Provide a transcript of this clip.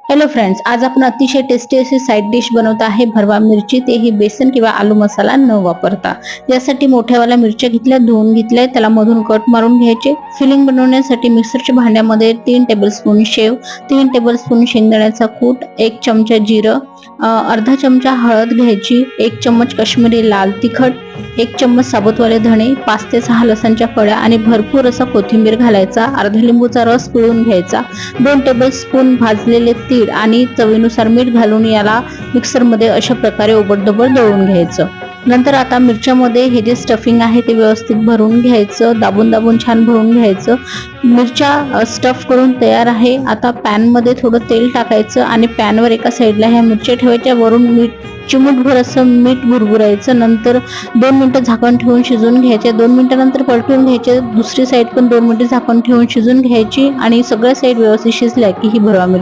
Hello friends, आज आपण अतिशय टेस्टी अशी साइड डिश बनवत आहे भरवा मिरची, तेही बेसन किंवा आलू मसाला न वापरता। यासाठी मोठ्यावाल्या मिरच्या घेतल्या, धुवून घेतल्या, त्याला मधून कट मारून घ्यायचे। फिलिंग बनवण्यासाठी मिक्सरच्या भांड्यामध्ये 3 टेबलस्पून शेव, 3 टेबलस्पून शेंगदाण्याचा कूट, 1 चमचा जिरं, अर्धा चमचा हळद घ्यायची, 1 चम्मच काश्मीरी लाल तिखट, 1 चम्मच साबुतवाले धणे, 5 ते 6 लसणच्या कळ्या आणि भरपूर असा कोथिंबीर घालायचा, अर्धा लिंबूचा रस पिळून घ्यायचा, 2 टेबलस्पून भाजलेले तीळ आणि चवीनुसार मीठ घालून याला मिक्सरमध्ये अशा प्रकारे ओबडधोबड दळून घ्यायचं। नंतर आता मिरच्यामध्ये हे जे स्टफिंग आहे ते व्यवस्थित भरून घ्यायचं, दाबून दाबून छान भरून घ्यायचं। मिरच्या स्टफ करून तयार आहे। आता पॅन मध्ये थोडं तेल टाकायचं आणि पॅनवर एका साईडला ह्या मिरच्या ठेवायच्या, वरून चिमूटभर असं मीठ भुरभुरायचं। नंतर 2 मिनिटं झाकण ठेवून शिजवून घ्यायचे। 2 मिनिटांनंतर पलटून घ्यायचे, दुसरी साईड पण 2 मिनिटं झाकण ठेवून शिजवून घ्यायची आणि सगळ्या साईड व्यवस्थित शिजल्या की ही भरवा मिरची